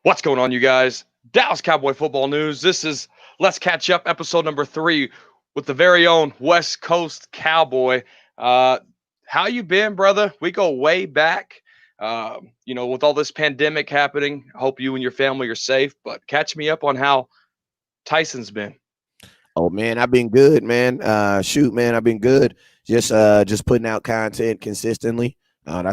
What's going on, you guys? Dallas Cowboy football news. This is Let's Catch Up, episode number 3, with the very own West Coast Cowboy. Uh, how you been, brother? We go way back. With all this pandemic happening, I hope you and your family are safe. But catch me up on how Tyson's been. Oh man, I've been good, man. Man, I've been good. Just putting out content consistently. I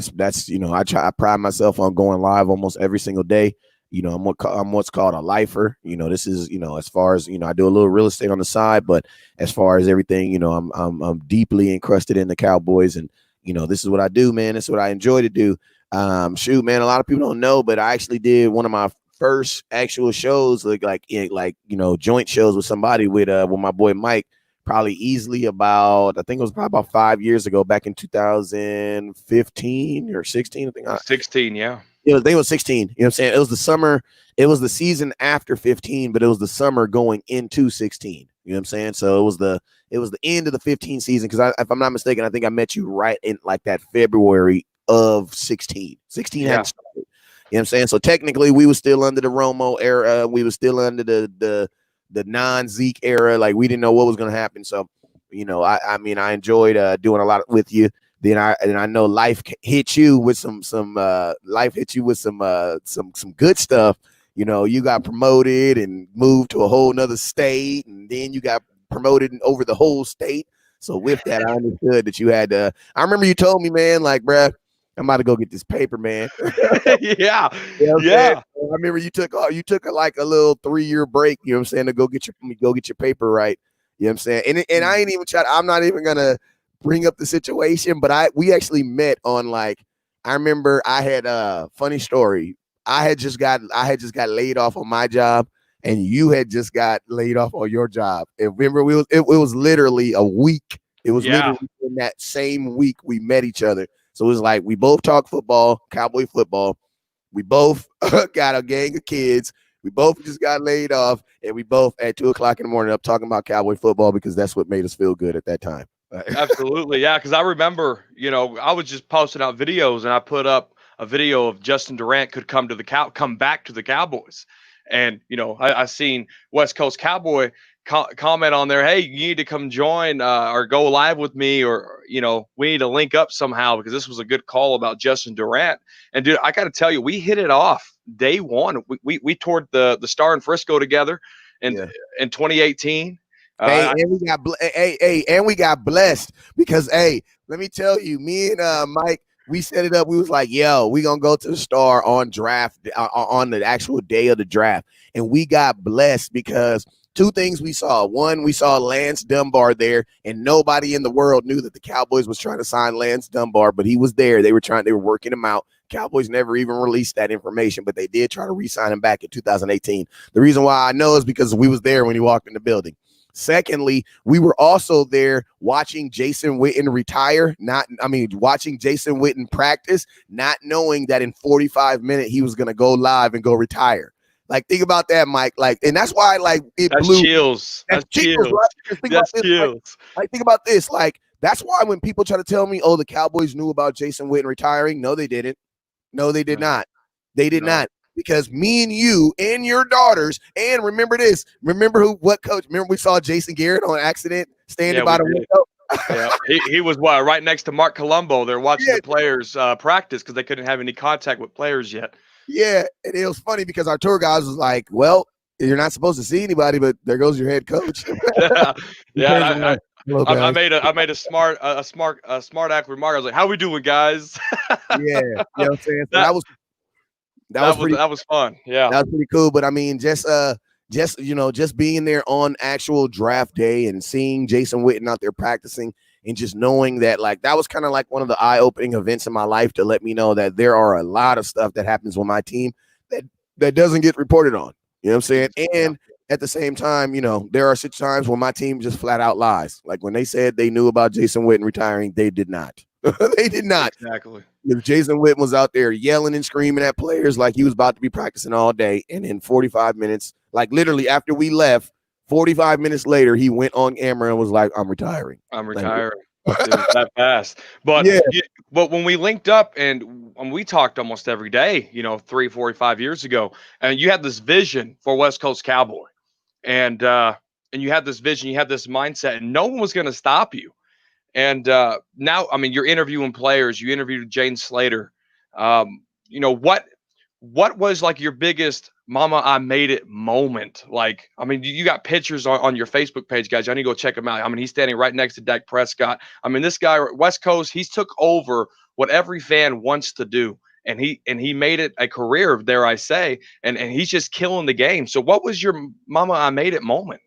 pride myself on going live almost every single day. I'm what's called a lifer. This is as far as I do a little real estate on the side, but as far as everything, I'm deeply encrusted in the Cowboys, and this is what I do, man. This is what I enjoy to do. Man, a lot of people don't know, but I actually did one of my first actual shows, joint shows with somebody with my boy Mike, probably easily about, I think it was probably about 5 years ago, back in 2015 or 16. I think 16, yeah. I think it was 16. You know what I'm saying? It was the summer. It was the season after 15, but it was the summer going into 16. You know what I'm saying? So it was the end of the 15 season. Because if I'm not mistaken, I think I met you right in like that February of 16. 16 Yeah. hadn't started. You know what I'm saying? So technically, we were still under the Romo era. We were still under the non-Zeke era. Like, we didn't know what was going to happen. So, I enjoyed doing a lot with you. Then I know life hit you with some good stuff. You got promoted and moved to a whole nother state, and then you got promoted over the whole state. So with that, I understood that you had to. I remember you told me, man, like, bruh, I'm about to go get this paper, man. Yeah. I remember you took like a little 3-year break, you know what I'm saying, to go get your paper right. You know what I'm saying? And I ain't even I'm not even gonna bring up the situation, but we actually met on, like, I remember I had a funny story. I had just got laid off on my job, and you had just got laid off on your job. And remember, it was literally a week. It was literally in that same week we met each other. So it was like we both talk football, Cowboy football. We both got a gang of kids. We both just got laid off, and we both at 2:00 in the morning up talking about Cowboy football because that's what made us feel good at that time. Absolutely, yeah. Because I remember, I was just posting out videos, and I put up a video of Justin Durant could come back to the Cowboys, and I seen West Coast Cowboy comment on there, hey, you need to come join or go live with me, or we need to link up somehow because this was a good call about Justin Durant. And dude, I got to tell you, we hit it off day one. We toured the Star in Frisco together in 2018. And we got blessed because, let me tell you, me and Mike, we set it up. We was like, yo, we gonna go to the Star on the actual day of the draft, and we got blessed because two things we saw. One, we saw Lance Dunbar there, and nobody in the world knew that the Cowboys was trying to sign Lance Dunbar, but he was there. They were working him out. Cowboys never even released that information, but they did try to re-sign him back in 2018. The reason why I know is because we was there when he walked in the building. Secondly, we were also there watching Jason Witten watching Jason Witten practice, not knowing that in 45 minutes he was going to go live and go retire. Like, think about that, Mike. Like, and that's why, like, that's blew. Chills. That's chills. Right? That's chills. Like, think about this. Like, that's why when people try to tell me, oh, the Cowboys knew about Jason Witten retiring, no, they didn't. No, they did not. They did not. Because me and you and your daughters, and remember coach? Remember we saw Jason Garrett on accident standing by the window? Yeah, he was right next to Mark Colombo. They're watching the players practice because they couldn't have any contact with players yet. Yeah, and it was funny because our tour guys was like, well, you're not supposed to see anybody, but there goes your head coach. Yeah. I made a smart act remark. I was like, "How we doing, guys?" Yeah, you know what I'm saying? So that was fun. Yeah, that was pretty cool. But I mean, just being there on actual draft day and seeing Jason Witten out there practicing, and just knowing that, like, that was kind of like one of the eye-opening events in my life to let me know that there are a lot of stuff that happens with my team that doesn't get reported on. You know what I'm saying? And at the same time, there are such times when my team just flat out lies. Like when they said they knew about Jason Witten retiring, they did not. They did not. Exactly. If Jason Witten was out there yelling and screaming at players like he was about to be practicing all day, and in 45 minutes, like literally after we left, 45 minutes later, he went on camera and was like, I'm retiring. I'm retiring. It was that fast. But Yeah. but when we linked up and when we talked almost every day, 3, 4, 5 years ago, and you had this vision for West Coast Cowboy, and you had this vision, you had this mindset, and no one was going to stop you. And now, I mean, you're interviewing players. You interviewed Jane Slater. What was like your biggest "Mama, I made it" moment? Like, I mean, you got pictures on your Facebook page, guys. I need to go check him out. I mean, he's standing right next to Dak Prescott. I mean, this guy, West Coast, he's took over what every fan wants to do. And he made it a career, dare I say, and he's just killing the game. So, what was your "Mama, I made it" moment?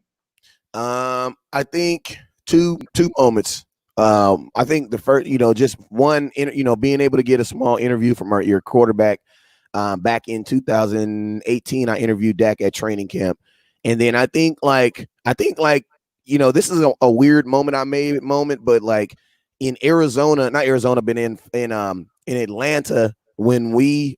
I think two moments. I think the first, just one, being able to get a small interview from your quarterback. Back in 2018, I interviewed Dak at training camp, and then I think this is a weird moment I made but like in Arizona, not Arizona, but in Atlanta when we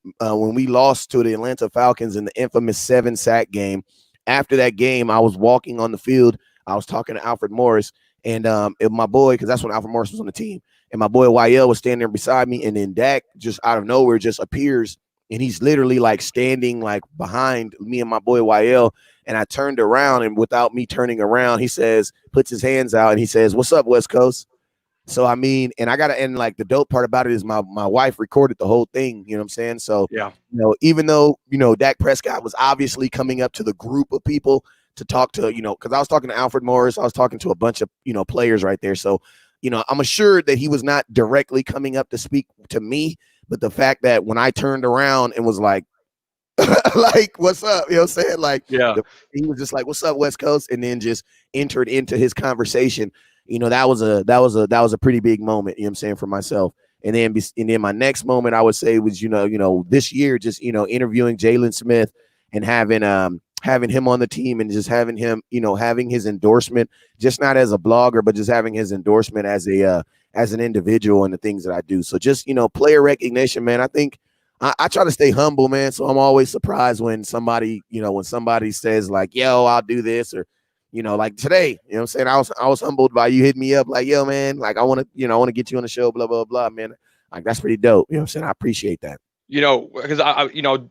lost to the Atlanta Falcons in the infamous 7-sack game. After that game, I was walking on the field. I was talking to Alfred Morris and my boy, because that's when Alfred Morris was on the team, and my boy YL was standing there beside me, and then Dak just out of nowhere just appears. And he's literally like standing like behind me and my boy YL. And I turned around, and without me turning around, he puts his hands out and he says, "What's up, West Coast?" So, I mean, and like the dope part about it is my wife recorded the whole thing. You know what I'm saying? So, Yeah. Even though, Dak Prescott was obviously coming up to the group of people to talk to, because I was talking to Alfred Morris, I was talking to a bunch of, players right there. So, I'm assured that he was not directly coming up to speak to me. But the fact that when I turned around and was like, like, "What's up?" You know what I'm saying? Like, Yeah. he was just like, "What's up, West Coast?" And then just entered into his conversation. That was a pretty big moment, you know what I'm saying, for myself. And then my next moment I would say was, this year, just, interviewing Jalen Smith and having him on the team and just having him, having his endorsement, just not as a blogger, but just having his endorsement as an individual and the things that I do. So just, player recognition, man. I think I try to stay humble, man. So I'm always surprised when somebody says like, "Yo, I'll do this," or, like today, you know what I'm saying? I was humbled by you hitting me up like, "Yo, man, like I want to get you on the show, blah, blah, blah," man. Like, that's pretty dope. You know what I'm saying? I appreciate that. Because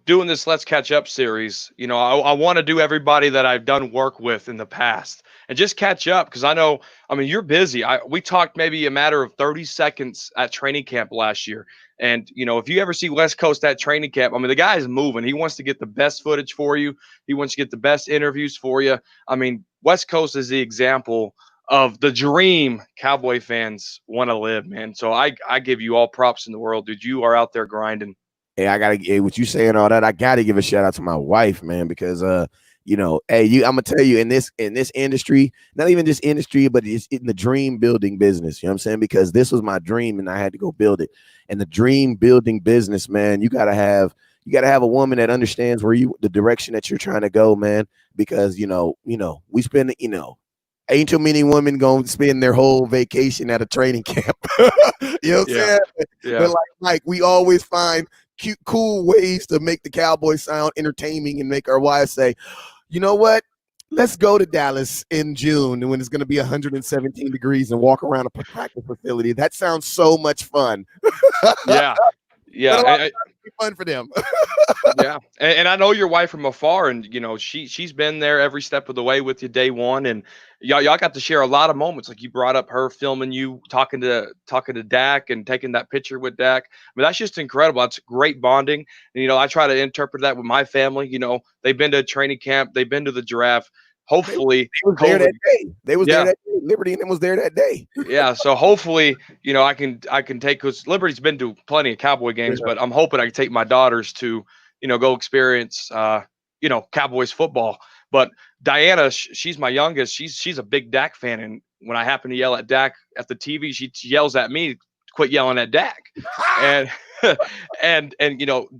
doing this Let's Catch Up series, I want to do everybody that I've done work with in the past and just catch up because I mean, you're busy. We talked maybe a matter of 30 seconds at training camp last year. And, if you ever see West Coast at training camp, I mean, the guy is moving. He wants to get the best footage for you. He wants to get the best interviews for you. I mean, West Coast is the example of the dream Cowboy fans want to live, man. So I give you all props in the world, dude. You are out there grinding. Hey, with you saying all that, I gotta give a shout out to my wife, man, because I'm gonna tell you, in this industry, not even just industry, but it's in the dream building business. You know what I'm saying? Because this was my dream and I had to go build it. And the dream building business, man, you gotta have a woman that understands the direction that you're trying to go, man. Because we spend, ain't too many women going to spend their whole vacation at a training camp. You know what I'm saying? Yeah. But like we always find cool ways to make the Cowboys sound entertaining and make our wives say, "You know what? Let's go to Dallas in June when it's going to be 117 degrees and walk around a practice facility. That sounds so much fun." Yeah. But a lot of Yeah. times it'd be fun for them. Yeah. And I know your wife from afar, and she's been there every step of the way with you day one. And y'all got to share a lot of moments. Like you brought up her filming you talking to Dak and taking that picture with Dak. I mean, that's just incredible. That's great bonding. And I try to interpret that with my family. They've been to training camp, they've been to the giraffe. Hopefully, They was there that day. They was there yeah. that day. Liberty and them was there that day. Yeah, so hopefully, I can take, because Liberty's been to plenty of Cowboy games, but I'm hoping I can take my daughters to, go experience, Cowboys football. But Diana, she's my youngest. She's a big Dak fan, and when I happen to yell at Dak at the TV, she yells at me, "Quit yelling at Dak," and and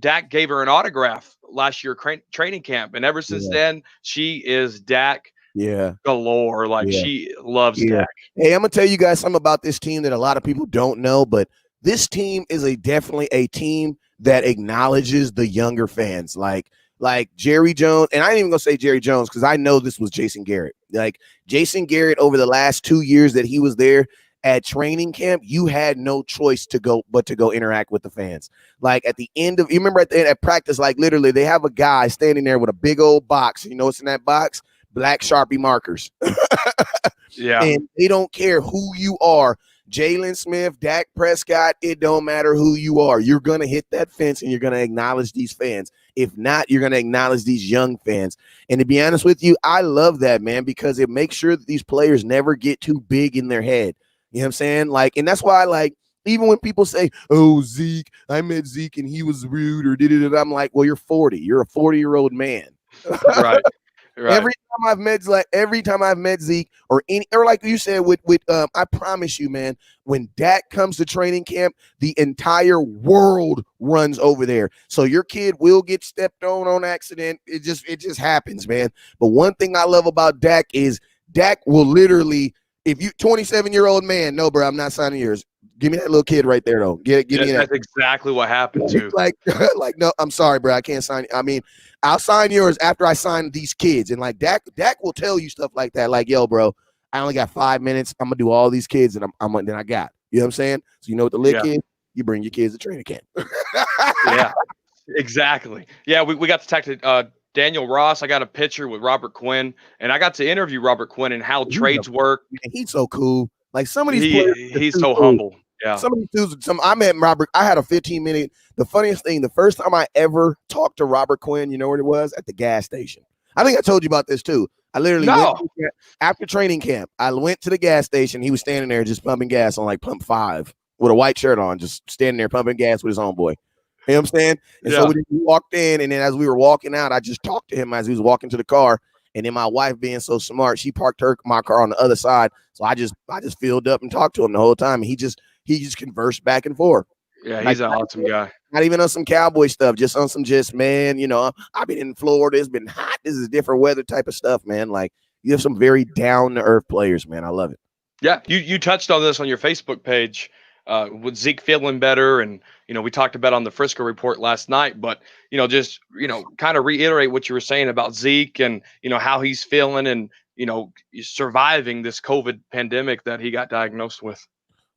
Dak gave her an autograph last year training camp, and ever since then, she is Dak. Yeah. Galore. Like she loves Dak. Hey, I'm gonna tell you guys something about this team that a lot of people don't know, but this team is definitely a team that acknowledges the younger fans, like Jerry Jones. And I ain't even gonna say Jerry Jones because I know this was Jason Garrett. Like Jason Garrett over the last 2 years that he was there, at training camp, you had no choice to go but to go interact with the fans. Like at the end of, you remember at practice, like literally they have a guy standing there with a big old box. You know what's in that box? Black Sharpie markers. Yeah. And they don't care who you are. Jalen Smith, Dak Prescott, it don't matter who you are. You're going to hit that fence and you're going to acknowledge these fans. If not, you're going to acknowledge these young fans. And to be honest with you, I love that, man, because it makes sure that these players never get too big in their head. You know what I'm saying? Like, and that's why, like, even when people say, oh, Zeke, I met Zeke and he was rude or did it, I'm like, well, you're 40. You're a 40-year-old man. Right. Right. Every time I've met Zeke or like you said with I promise you, man, when Dak comes to training camp, the entire world runs over there. So your kid will get stepped on accident. It just happens, man. But one thing I love about Dak is Dak will literally, if you 27-year-old man, no, bro, I'm not signing yours. Give me that little kid right there, though. Give me that. That's exactly what happened too. like, no, I'm sorry, bro. I can't sign. I mean, I'll sign yours after I sign these kids. And like Dak will tell you stuff like that. Like, yo, bro, I only got 5 minutes. I'm gonna do all these kids, and then I got. You know what I'm saying? So you know what the lick is? You bring your kids to training camp. Yeah, exactly. Yeah, we got to talk to Daniel Ross. I got a picture with Robert Quinn, and I got to interview Robert Quinn and how trades work. Man, he's so cool. Like some of these players, he's so humble. Yeah. Some of these dudes, I met Robert. I had a 15-minute. The funniest thing, the first time I ever talked to Robert Quinn, you know what it was? At the gas station. I think I told you about this too. I literally went after training camp. I went to the gas station. He was standing there just pumping gas on like pump 5 with a white shirt on, just standing there pumping gas with his homeboy. You know what I'm saying? And so we walked in, and then as we were walking out, I just talked to him as he was walking to the car. And then my wife, being so smart, she parked my car on the other side. So I just filled up and talked to him the whole time. And he just conversed back and forth. Yeah, he's an awesome guy. Not even on some Cowboy stuff, just on some man, you know, I've been in Florida. It's been hot. This is different weather type of stuff, man. Like you have some very down to earth players, man. I love it. Yeah, you touched on this on your Facebook page with Zeke feeling better, and you know we talked about on the Frisco Report last night. But you know, just kind of reiterate what you were saying about Zeke and how he's feeling and surviving this COVID pandemic that he got diagnosed with.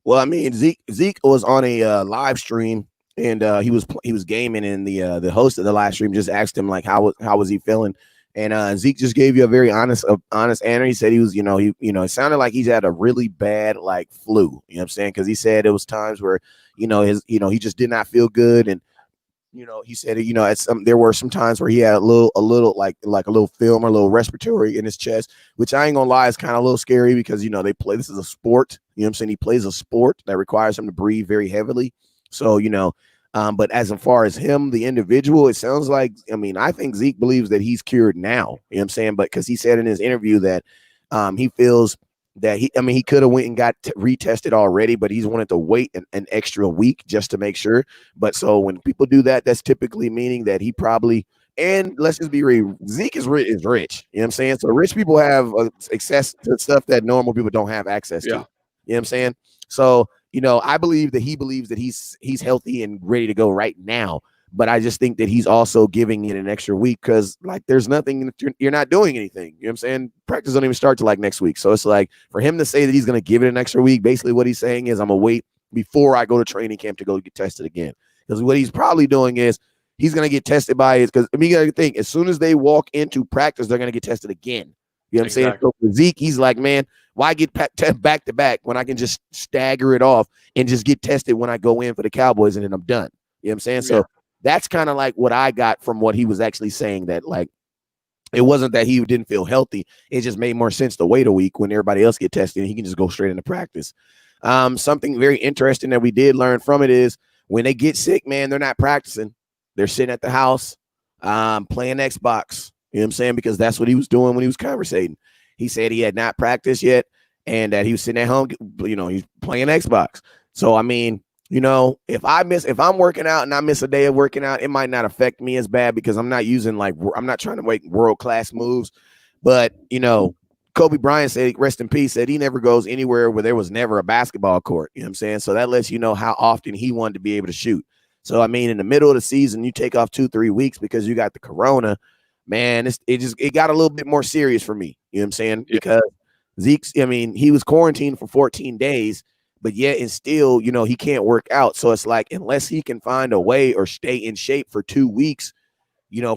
Well, I mean, Zeke was on a live stream, and he was gaming, and the host of the live stream just asked him like how was he feeling, and Zeke just gave you a very honest answer. He said he was it sounded like he's had a really bad like flu. You know what I'm saying? Because he said it was times where he just did not feel good, and he said there were some times where he had a little like a little film or a little respiratory in his chest, which I ain't gonna lie is kind of a little scary because they play, this is a sport. You know what I'm saying? He plays a sport that requires him to breathe very heavily. So, but as far as him, the individual, it sounds like, I think Zeke believes that he's cured now. You know what I'm saying? But because he said in his interview that he feels that he could have went and got retested already, but he's wanted to wait an extra week just to make sure. But so when people do that, that's typically meaning that he probably, and let's just be real, Zeke is rich. You know what I'm saying? So rich people have access to stuff that normal people don't have access to. You know what I'm saying? So, I believe that he believes that he's healthy and ready to go right now. But I just think that he's also giving it an extra week because, like, there's nothing, you're not doing anything. You know what I'm saying? Practice don't even start till like next week. So it's like for him to say that he's going to give it an extra week, basically what he's saying is I'm going to wait before I go to training camp to go get tested again. Because what he's probably doing is he's going to get tested by his, because you got to think, as soon as they walk into practice, they're going to get tested again. You know what I'm saying? So for Zeke, he's like, man, why get back to back when I can just stagger it off and just get tested when I go in for the Cowboys and then I'm done. You know what I'm saying? So that's kind of like what I got from what he was actually saying, that like it wasn't that he didn't feel healthy. It just made more sense to wait a week when everybody else get tested and he can just go straight into practice. Something very interesting that we did learn from it is when they get sick, man, they're not practicing. They're sitting at the house playing Xbox. You know what I'm saying? Because that's what he was doing when he was conversating. He said he had not practiced yet and that he was sitting at home, he's playing Xbox. So, if I'm working out and I miss a day of working out, it might not affect me as bad because I'm not trying to make world-class moves. But, Kobe Bryant said, rest in peace, said he never goes anywhere where there was never a basketball court. You know what I'm saying? So that lets you know how often he wanted to be able to shoot. So, in the middle of the season, you take off 2-3 weeks because you got the corona, man, it got a little bit more serious for me. You know what I'm saying? Because Zeke's, he was quarantined for 14 days. but yet and still, he can't work out. So it's like, unless he can find a way or stay in shape for 2 weeks,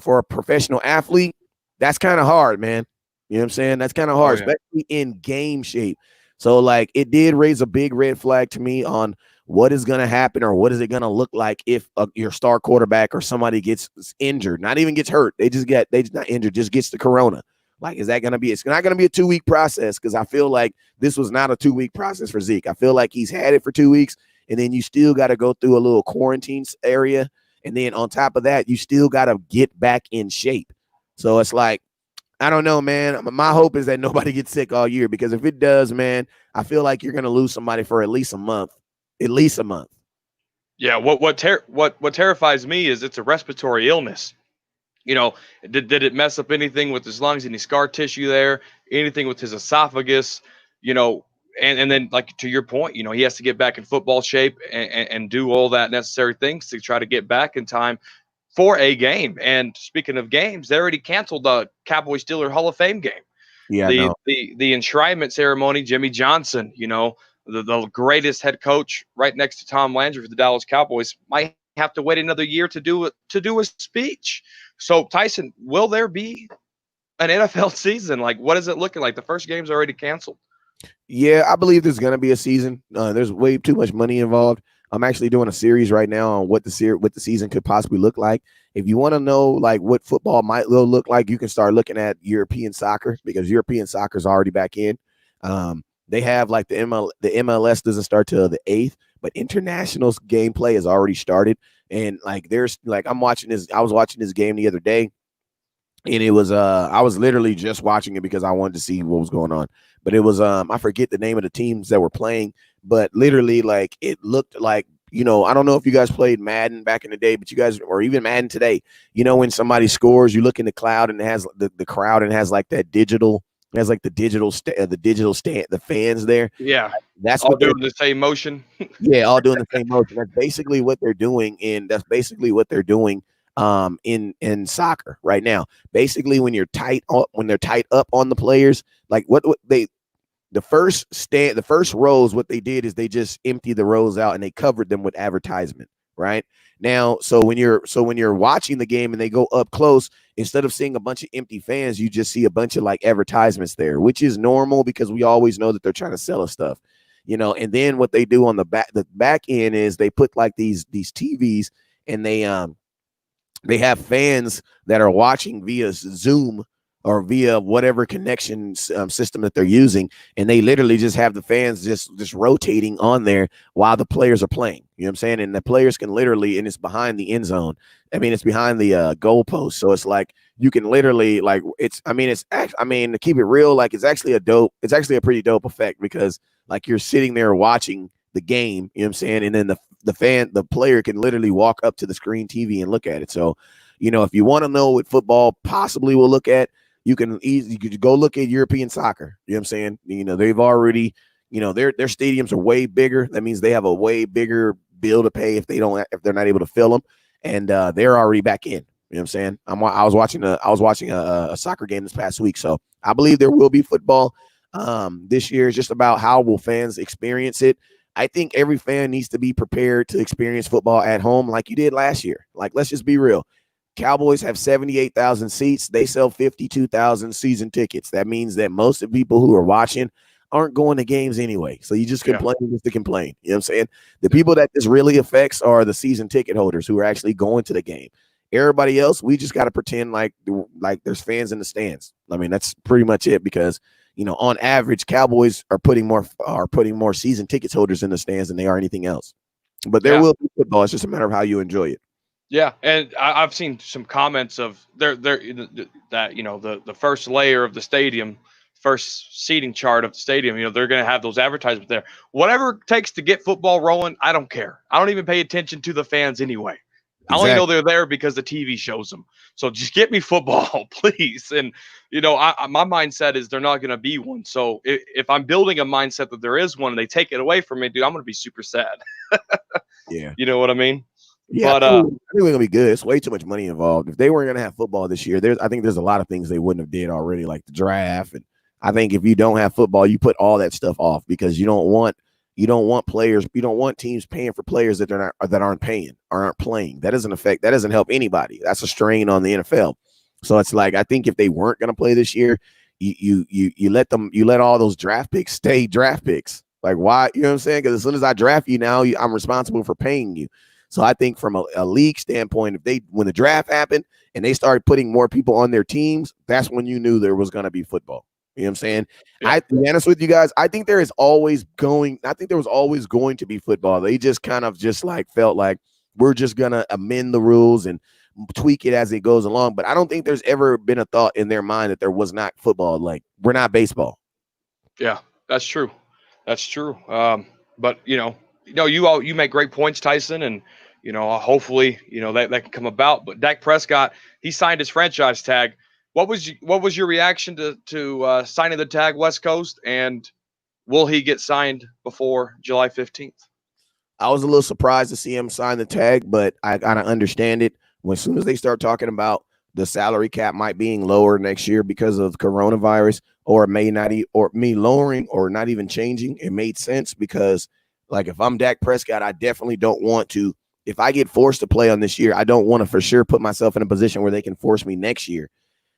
for a professional athlete, that's kind of hard, man. You know what I'm saying? That's kind of hard, especially in game shape. So like, it did raise a big red flag to me on what is going to happen, or what is it going to look like if your star quarterback or somebody gets injured, not even gets hurt. They just not injured, just gets the corona. Like, is that going to be, it's not going to be a 2-week process, because I feel like this was not a 2-week process for Zeke. I feel like he's had it for 2 weeks, and then you still got to go through a little quarantine area. And then on top of that, you still got to get back in shape. So it's like, I don't know, man. My hope is that nobody gets sick all year, because if it does, man, I feel like you're going to lose somebody for at least a month. At least a month. Yeah. What terrifies me is it's a respiratory illness. Did it mess up anything with his lungs? Any scar tissue there? Anything with his esophagus? And then, like, to your point, he has to get back in football shape and do all that necessary things to try to get back in time for a game. And speaking of games, they already canceled the Cowboy Steeler Hall of Fame game. Yeah, the enshrinement ceremony, Jimmy Johnson, the greatest head coach right next to Tom Landry for the Dallas Cowboys, might have to wait another year to do a speech. So, Tyson, will there be an NFL season? Like, what is it looking like? The first game's already canceled. Yeah, I believe there's going to be a season. There's way too much money involved. I'm actually doing a series right now on what the season could possibly look like. If you want to know like what football might look like, you can start looking at European soccer, because European soccer is already back in. They have like the MLS doesn't start till the 8th, but international gameplay has already started. And like, there's like, I was watching this game the other day, and it was I was literally just watching it because I wanted to see what was going on. But it was I forget the name of the teams that were playing, but literally, like, it looked like, I don't know if you guys played Madden back in the day, but you guys, or even Madden today, when somebody scores, you look in the cloud and it has the crowd, and it has like that digital, it has like the digital stand, the fans there. Yeah, that's all what doing the same motion. Yeah, all doing the same motion. That's basically what they're doing, in soccer right now. Basically, when they're tight up on the players, like the first rows, what they did is they just emptied the rows out and they covered them with advertisement. Right now, so when you're watching the game and they go up close, instead of seeing a bunch of empty fans, you just see a bunch of like advertisements there, which is normal because we always know that they're trying to sell us stuff. And then what they do on the back end is they put like these TVs, and they have fans that are watching via Zoom or via whatever connection system that they're using, and they literally just have the fans just rotating on there while the players are playing. You know what I'm saying? And the players can literally, and it's behind the end zone. I mean, it's behind the goalpost, so it's like you can literally like to keep it real, like it's actually a pretty dope effect, because like you're sitting there watching the game, you know what I'm saying? And then the player can literally walk up to the screen TV and look at it. So, if you want to know what football possibly will look at, you could go look at European soccer. You know what I'm saying? They've already, their stadiums are way bigger. That means they have a way bigger bill to pay if they're not able to fill them. And they're already back in. You know what I'm saying? I was watching a soccer game this past week. So I believe there will be football. This year is just about how will fans experience it. I think every fan needs to be prepared to experience football at home like you did last year. Like, let's just be real. Cowboys have 78,000 seats. They sell 52,000 season tickets. That means that most of the people who are watching aren't going to games anyway. So you just complain just to complain. You know what I'm saying? The people that this really affects are the season ticket holders who are actually going to the game. Everybody else, we just got to pretend like there's fans in the stands. I mean, that's pretty much it, because on average, Cowboys are putting more season tickets holders in the stands than they are anything else. But there will be football. It's just a matter of how you enjoy it. Yeah, and I've seen some comments of that the first layer of the stadium, first seating chart of the stadium, they're going to have those advertisements there. Whatever it takes to get football rolling, I don't care. I don't even pay attention to the fans anyway. Exactly. I only know they're there because the TV shows them. So just get me football, please. And my mindset is they're not going to be one. So if I'm building a mindset that there is one and they take it away from me, dude, I'm going to be super sad. Yeah, you know what I mean? Yeah, but I think we're gonna be good. It's way too much money involved. If they weren't gonna have football this year, I think there's a lot of things they wouldn't have did already, like the draft. And I think if you don't have football, you put all that stuff off, because you don't want You don't want players. You don't want teams paying for players that aren't paying or aren't playing. That doesn't help anybody. That's a strain on the NFL. So it's like, I think if they weren't going to play this year, you let all those draft picks stay draft picks. Like, why? You know what I'm saying? Because as soon as I draft you now, I'm responsible for paying you. So I think from a league standpoint, when the draft happened and they started putting more people on their teams, that's when you knew there was going to be football. You know what I'm saying? Yeah. To be honest with you guys, I think there was always going to be football. They just kind of felt like we're just going to amend the rules and tweak it as it goes along. But I don't think there's ever been a thought in their mind that there was not football. Like, we're not baseball. Yeah, that's true. That's true. But you make great points, Tyson, and hopefully that can come about. But Dak Prescott, he signed his franchise tag. What was your reaction to signing the tag, West Coast, and will he get signed before July 15th? I was a little surprised to see him sign the tag, but I kind of understand it. As soon as they start talking about the salary cap might being lower next year because of coronavirus, or it may not, or me lowering or not even changing, it made sense because, like, if I'm Dak Prescott, I definitely don't want to. If I get forced to play on this year, I don't want to for sure put myself in a position where they can force me next year.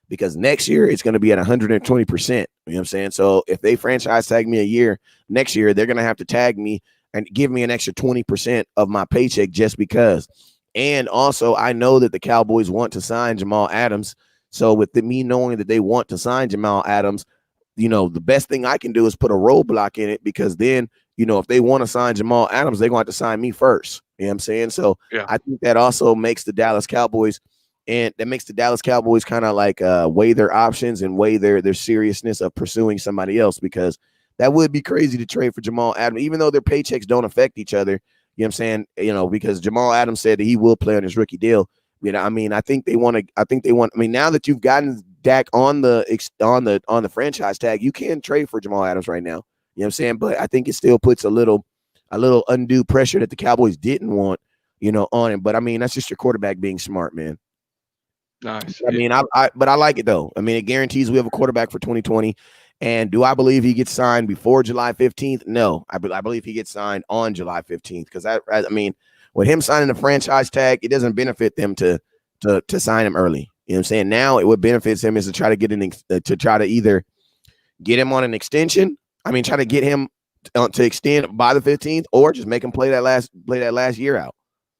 Because next year it's going to be at 120%. You know what I'm saying? So if they franchise tag me a year, next year they're going to have to tag me and give me an extra 20% of my paycheck just because. And also, I know that the Cowboys want to sign Jamal Adams. So with me knowing that they want to sign Jamal Adams, the best thing I can do is put a roadblock in it, because then, if they want to sign Jamal Adams, they're going to have to sign me first. You know what I'm saying? So yeah. I think that also makes the Dallas Cowboys kind of like weigh their options and weigh their seriousness of pursuing somebody else, because that would be crazy to trade for Jamal Adams, even though their paychecks don't affect each other. You know what I'm saying? Because Jamal Adams said that he will play on his rookie deal. I think they want, now that you've gotten Dak on the franchise tag, you can trade for Jamal Adams right now. You know what I'm saying? But I think it still puts a little undue pressure that the Cowboys didn't want, on him. But that's just your quarterback being smart, man. Nice. But I like it though. It guarantees we have a quarterback for 2020. And do I believe he gets signed before July 15th? No, I believe he gets signed on July 15th, because with him signing the franchise tag, it doesn't benefit them to sign him early. You know what I'm saying? Now, what benefits him is to try to get either get him on an extension. Try to get him to extend by the 15th, or just make him play that last year out.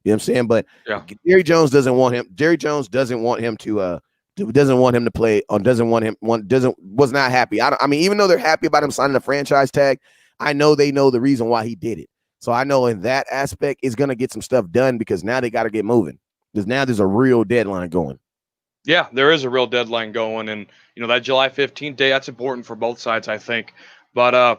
You know what I'm saying? But yeah. Jerry Jones doesn't want him. Jerry Jones doesn't want him to play, or was not happy. Even though they're happy about him signing the franchise tag, I know they know the reason why he did it. So I know in that aspect, it's going to get some stuff done, because now they got to get moving, because now there's a real deadline going. Yeah, there is a real deadline going. And, that July 15th day, that's important for both sides, I think. But I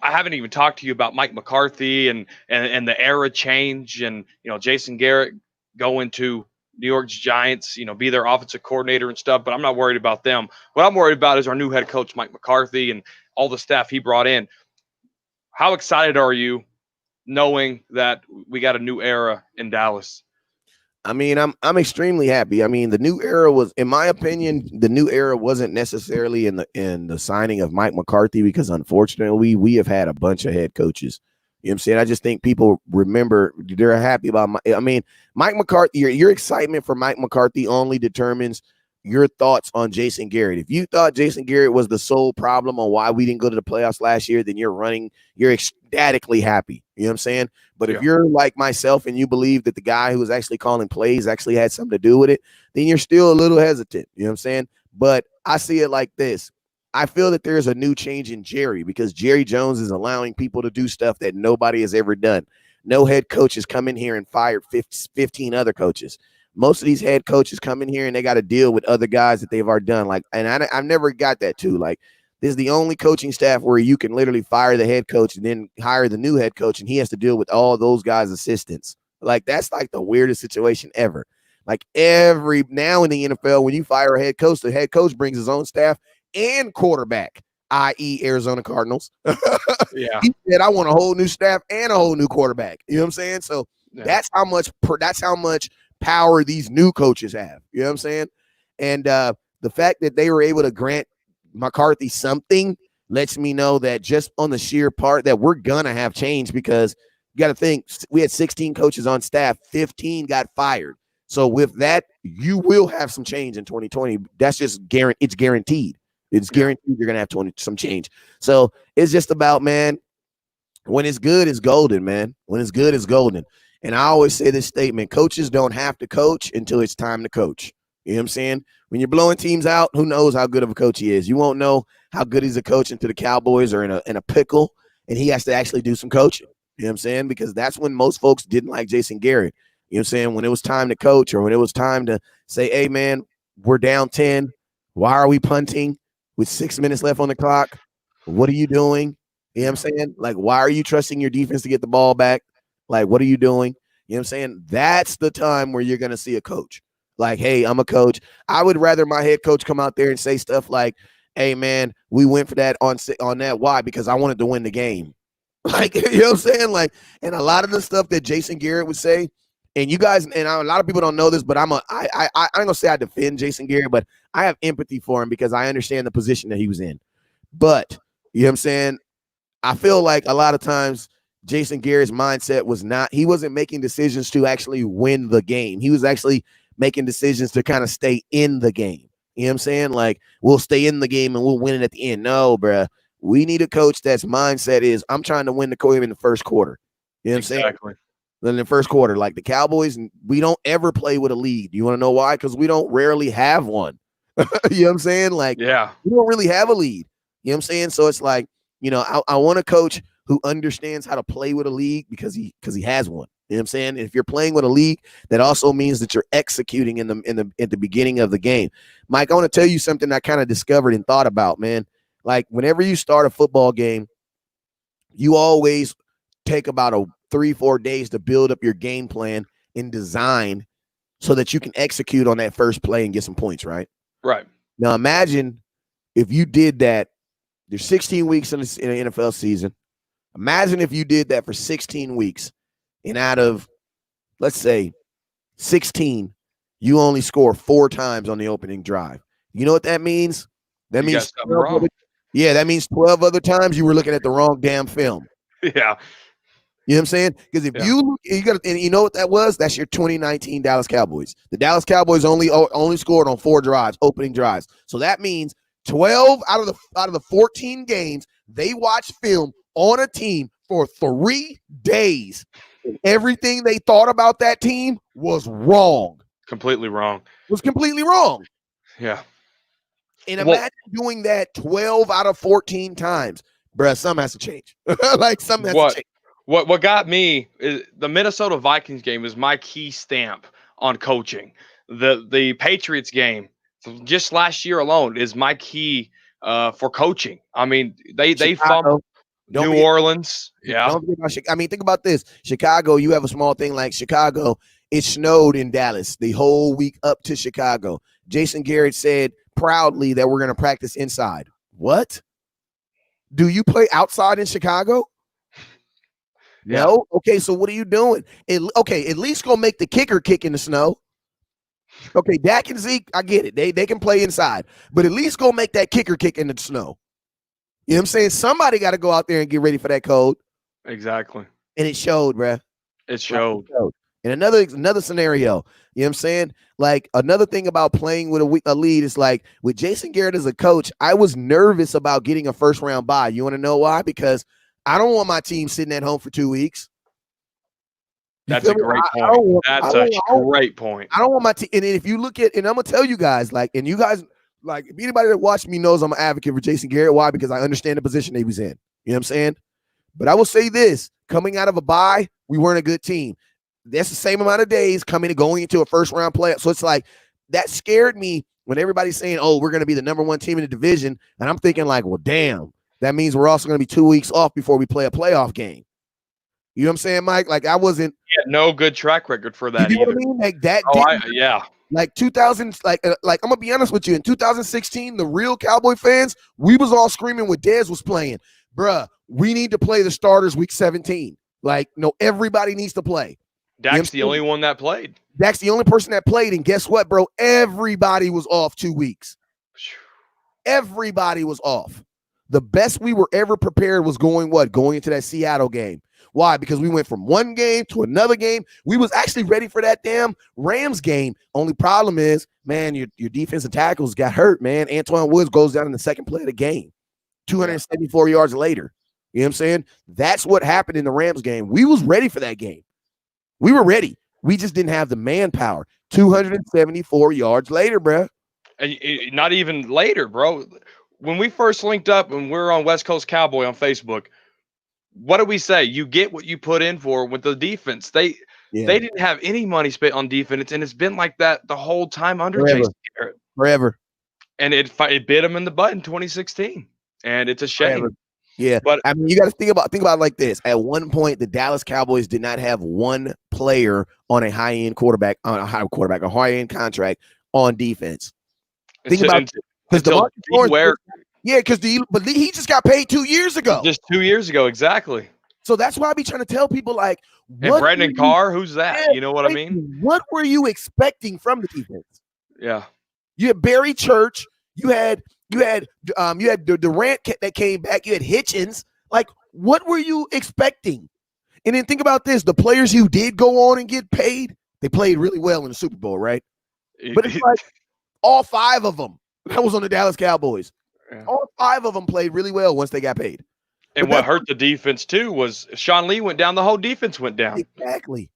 haven't even talked to you about Mike McCarthy and the era change, and Jason Garrett going to New York Giants, be their offensive coordinator and stuff. But I'm not worried about them. What I'm worried about is our new head coach, Mike McCarthy, and all the staff he brought in. How excited are you knowing that we got a new era in Dallas? I'm extremely happy. The new era was, in my opinion, the new era wasn't necessarily in the signing of Mike McCarthy, because unfortunately we have had a bunch of head coaches. You know what I'm saying? I just think people remember, they're happy about Mike McCarthy. Your excitement for Mike McCarthy only determines your thoughts on Jason Garrett. If you thought Jason Garrett was the sole problem on why we didn't go to the playoffs last year, then you're ecstatically happy. You know what I'm saying? But if you're like myself and you believe that the guy who was actually calling plays actually had something to do with it, then you're still a little hesitant. You know what I'm saying? But I see it like this. I feel that there's a new change in Jerry, because Jerry Jones is allowing people to do stuff that nobody has ever done. No head coach has come in here and fired 15 other coaches. Most of these head coaches come in here and they got to deal with other guys that they've already done. I've never got that too. This is the only coaching staff where you can literally fire the head coach and then hire the new head coach, and he has to deal with all those guys' assistants. That's the weirdest situation ever. Every now in the NFL, when you fire a head coach, the head coach brings his own staff and quarterback, i.e. Arizona Cardinals. Yeah. He said, I want a whole new staff and a whole new quarterback. You know what I'm saying? So that's how much power these new coaches have. You know what I'm saying? And the fact that they were able to grant McCarthy something lets me know that just on the sheer part that we're gonna have change, because you got to think we had 16 coaches on staff, 15 got fired. So with that, you will have some change in 2020. That's just guaranteed. It's guaranteed. It's guaranteed you're gonna have some change. So it's just about, man, when it's good, it's golden, man. When it's good, it's golden. And I always say this statement: coaches don't have to coach until it's time to coach. You know what I'm saying? When you're blowing teams out, who knows how good of a coach he is? You won't know how good he's a coach until the Cowboys are in a pickle and he has to actually do some coaching. You know what I'm saying? Because that's when most folks didn't like Jason Garrett. You know what I'm saying? When it was time to coach, or when it was time to say, hey, man, we're down 10. Why are we punting with 6 minutes left on the clock? What are you doing? You know what I'm saying? Like, why are you trusting your defense to get the ball back? Like, what are you doing? You know what I'm saying? That's the time where you're going to see a coach. Like, hey, I'm a coach. I would rather my head coach come out there and say stuff like, hey, man, we went for that on that. Why? Because I wanted to win the game. Like, you know what I'm saying? Like, and a lot of the stuff that Jason Garrett would say, and you guys, and a lot of people don't know this, but I ain't gonna say I defend Jason Garrett, but I have empathy for him because I understand the position that he was in. But, you know what I'm saying? I feel like a lot of times Jason Garrett's mindset was he wasn't making decisions to actually win the game. He was actually making decisions to kind of stay in the game. You know what I'm saying? Like, we'll stay in the game and we'll win it at the end. No, bruh. We need a coach that's mindset is, I'm trying to win the game in the first quarter. You know what I'm saying? Exactly. Then in the first quarter, like the Cowboys, we don't ever play with a lead. You want to know why? Because we don't rarely have one. You know what I'm saying? Like, yeah, we don't really have a lead. You know what I'm saying? So it's like, you know, I want a coach who understands how to play with a league because he has one. You know what I'm saying? And if you're playing with a league, that also means that you're executing at the beginning of the game. Mike, I want to tell you something I kind of discovered and thought about, man. Like, whenever you start a football game, you always take about 3-4 days to build up your game plan and design so that you can execute on that first play and get some points, right? Right. Now imagine if you did that. There's 16 weeks in the NFL season. Imagine if you did that for 16 weeks, and out of, let's say, 16, you only score 4 times on the opening drive. You know what that means? That means 12 that means 12 other times you were looking at the wrong damn film. Yeah. You know what I'm saying? Because if you got, and you know what that was? That's your 2019 Dallas Cowboys. The Dallas Cowboys only scored on 4 drives, opening drives. So that means 12 out of the 14 games, they watched film on a team for 3 days. And everything they thought about that team was wrong. Completely wrong. It was completely wrong. Yeah. And imagine doing that 12 out of 14 times. Bruh, something has to change. Like, something has to change. What got me is the Minnesota Vikings game is my key stamp on coaching. The Patriots game just last year alone is my key for coaching. I mean, they fumbled. New Orleans. Yeah. Don't forget about, I mean, think about this. Chicago, you have a small thing like Chicago. It snowed in Dallas the whole week up to Chicago. Jason Garrett said proudly that we're going to practice inside. What? Do you play outside in Chicago? Yeah. No. Okay, so what are you doing? Okay, at least go make the kicker kick in the snow. Okay, Dak and Zeke, I get it. They can play inside, but at least go make that kicker kick in the snow. You know what I'm saying? Somebody got to go out there and get ready for that cold. Exactly. And it showed, bruh. It showed. And another scenario, you know what I'm saying? Like, another thing about playing with a lead is, like, with Jason Garrett as a coach, I was nervous about getting a first round bye. You want to know why? Because I don't want my team sitting at home for 2 weeks. That's a great point. That's a great point. I don't want my team. And if you look at, and I'm going to tell you guys, like, and you guys, like, if anybody that watched me knows I'm an advocate for Jason Garrett. Why? Because I understand the position he was in. You know what I'm saying? But I will say this, coming out of a bye, we weren't a good team. That's the same amount of days going into a first round playoff. So it's like, that scared me when everybody's saying, oh, we're going to be the number 1 team in the division. And I'm thinking, like, well, damn, that means we're also going to be 2 weeks off before we play a playoff game. You know what I'm saying, Mike? Like, I wasn't. He had no good track record for that. You know what I mean? Like that. Yeah. Like 2000, like I'm gonna be honest with you. In 2016, the real Cowboy fans, we was all screaming when Dez was playing, bruh. We need to play the starters week 17. Like, no, everybody needs to play. Dak's the only one that played. Dak's the only person that played, and guess what, bro? Everybody was off 2 weeks. Everybody was off. The best we were ever prepared was going into that Seattle game. Why? Because we went from one game to another game. We was actually ready for that damn Rams game. Only problem is, man, your defensive tackles got hurt, man. Antoine Woods goes down in the second play of the game, 274 yards later. You know what I'm saying? That's what happened in the Rams game. We was ready for that game. We were ready. We just didn't have the manpower. 274 yards later, bro. And not even later, bro. When we first linked up and we were on West Coast Cowboy on Facebook, what did we say? You get what you put in for with the defense. They didn't have any money spent on defense, and it's been like that the whole time under Jason Garrett. Forever. And it bit him in the butt in 2016, and it's a shame. Forever. Yeah, but I mean, you got to think about it like this. At one point, the Dallas Cowboys did not have one player on a high-end contract on defense. Think about it, because but he just got paid 2 years ago. Just 2 years ago, exactly. So that's why I be trying to tell people, like, and Brandon Carr, who's that? You know what I mean? What were you expecting from the defense? Yeah, you had Barry Church, you had Durant that came back, you had Hitchens. Like, what were you expecting? And then think about this: the players who did go on and get paid, they played really well in the Super Bowl, right? But it's like all 5 of them that was on the Dallas Cowboys. Yeah. All 5 of them played really well once they got paid. And what hurt the defense too was Sean Lee went down, the whole defense went down. Exactly.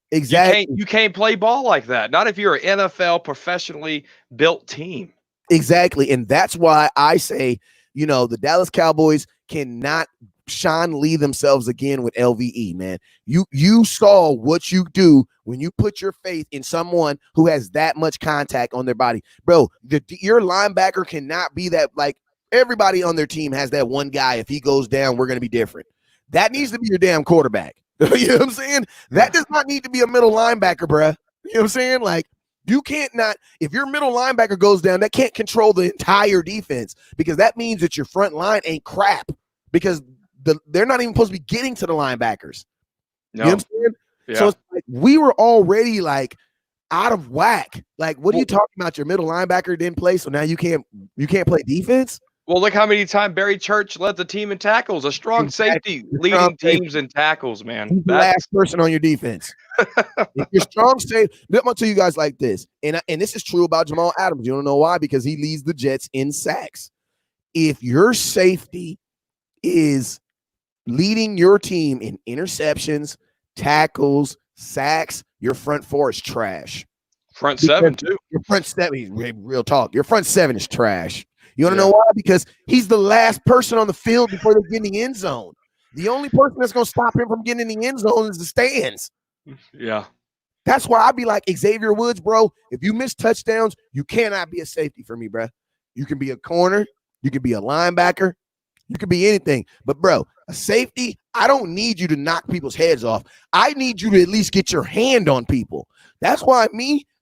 You can't play ball like that. Not if you're an NFL professionally built team. Exactly. And that's why I say, the Dallas Cowboys cannot Sean Lee themselves again with LVE, man. You saw what you do when you put your faith in someone who has that much contact on their body. Bro, your linebacker cannot be that, like, everybody on their team has that one guy. If he goes down, we're going to be different. That needs to be your damn quarterback. You know what I'm saying? That does not need to be a middle linebacker, bruh. You know what I'm saying? Like, you can't not, if your middle linebacker goes down, that can't control the entire defense, because that means that your front line ain't crap, because they're not even supposed to be getting to the linebackers. No. You know what I'm saying? Yeah. So it's like we were already like out of whack. Like, what are you talking about? Your middle linebacker didn't play, so now you can't play defense? Well, look how many times Barry Church led the team in tackles. A strong safety leading teams in tackles, man. He's the last person on your defense. If you're strong safety, I'm gonna tell you guys like this, and this is true about Jamal Adams. You don't know why? Because he leads the Jets in sacks. If your safety is leading your team in interceptions, tackles, sacks, your front 4 is trash. Front 7 too. Your front 7, real talk. Your front 7 is trash. You want to know why? Because he's the last person on the field before they get in the end zone. The only person that's going to stop him from getting in the end zone is the stands. Yeah. That's why I'd be like, Xavier Woods, bro, if you miss touchdowns, you cannot be a safety for me, bro. You can be a corner. You can be a linebacker. You can be anything. But, bro, a safety, I don't need you to knock people's heads off. I need you to at least get your hand on people. That's why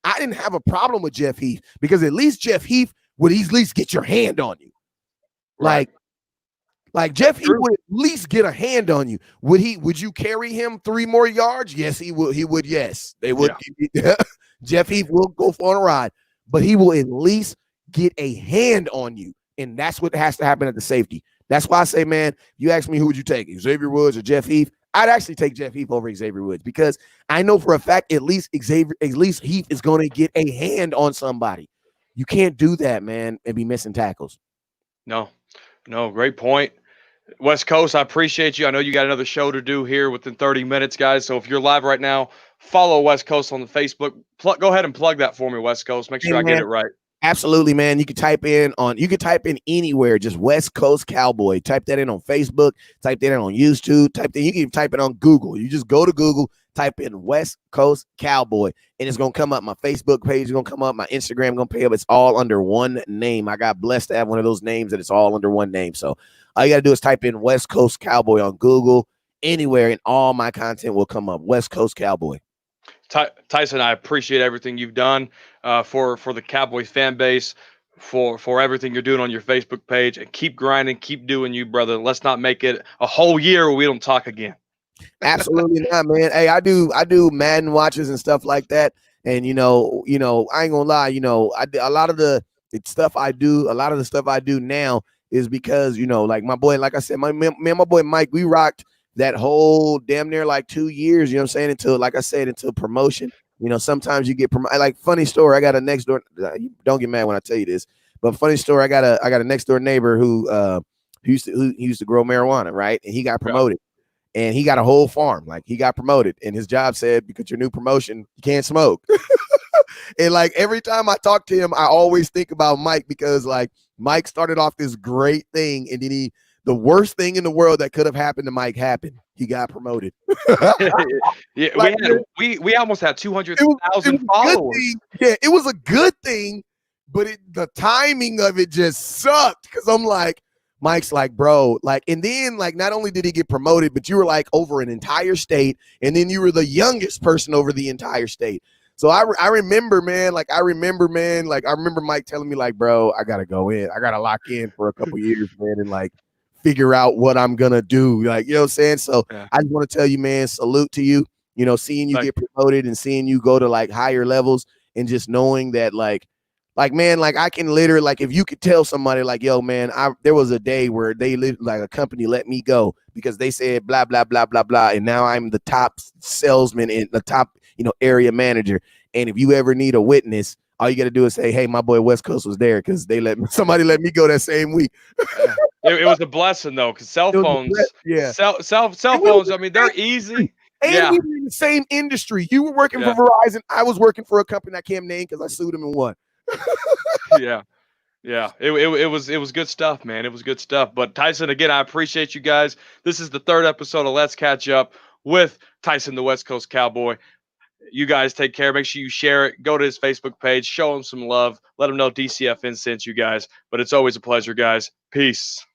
I didn't have a problem with Jeff Heath, because at least Jeff Heath would at least get your hand on you. Like Jeff Heath would at least get a hand on you. Would you carry him 3 more yards? Yes, he would. Yes, they would. Yeah. Jeff Heath will go for a ride, but he will at least get a hand on you. And that's what has to happen at the safety. That's why I say, man, you ask me, who would you take, Xavier Woods or Jeff Heath? I'd actually take Jeff Heath over Xavier Woods, because I know for a fact at least Heath is going to get a hand on somebody. You can't do that, man, and be missing tackles. No, great point. West Coast, I appreciate you. I know you got another show to do here within 30 minutes, guys. So if you're live right now, follow West Coast on the Facebook. Go ahead and plug that for me, West Coast. Make sure I get it right. Absolutely, man. You can type in anywhere, just West Coast Cowboy. Type that in on Facebook, type that in on YouTube, you can type it on Google. You just go to Google, type in West Coast Cowboy, and it's gonna come up. My Facebook page is gonna come up, my Instagram gonna pay up. It's all under one name. I got blessed to have one of those names that it's all under one name. So all you gotta do is type in West Coast Cowboy on Google, anywhere, and all my content will come up. West Coast Cowboy. Tyson, I appreciate everything you've done for the Cowboys fan base, for everything you're doing on your Facebook page, and keep grinding, keep doing you, brother. Let's not make it a whole year where we don't talk again. Absolutely not, man. Hey, I do Madden watches and stuff like that, and I ain't gonna lie, I do a lot of the stuff I do now is because, you know, like my boy, like I said, my boy Mike, we rocked that whole damn near like 2 years, you know what I'm saying? Until, like I said, until promotion. You know, sometimes you get promoted. Like, funny story, I got a next door. Don't get mad when I tell you this, but funny story, I got a next door neighbor who used to grow marijuana, right? And he got promoted. And he got a whole farm. Like, he got promoted, and his job said, because your new promotion, you can't smoke. And like every time I talk to him, I always think about Mike, because like Mike started off this great thing, and then the worst thing in the world that could have happened to Mike happened. He got promoted. Yeah, like, we almost had 200,000 followers. Yeah, it was a good thing, but the timing of it just sucked, because I'm like, Mike's like, bro, like, and then like not only did he get promoted, but you were like over an entire state, and then you were the youngest person over the entire state. So I remember, man, like I remember Mike telling me, like, bro, I gotta go in, I gotta lock in for a couple years, man, and like figure out what I'm gonna do, like, you know what I'm saying? So I just want to tell you, man, salute to you, you know, seeing you get promoted and seeing you go to like higher levels, and just knowing that like man, like I can literally, like, if you could tell somebody like, yo, man, there was a day where like a company let me go because they said blah blah blah blah blah, and now I'm the top salesman and the top, you know, area manager. And if you ever need a witness, all you got to do is say, hey, my boy West Coast was there, because somebody let me go that same week. It was a blessing though, because cell phones, cell phones, I mean, they're easy. And we were in the same industry. You were working for Verizon. I was working for a company I can't name because I sued him and won. Yeah. It was good stuff, man. It was good stuff. But Tyson, again, I appreciate you guys. This is the 3rd episode of Let's Catch Up with Tyson, the West Coast Cowboy. You guys take care. Make sure you share it. Go to his Facebook page. Show him some love. Let him know DCFN sent you guys. But it's always a pleasure, guys. Peace.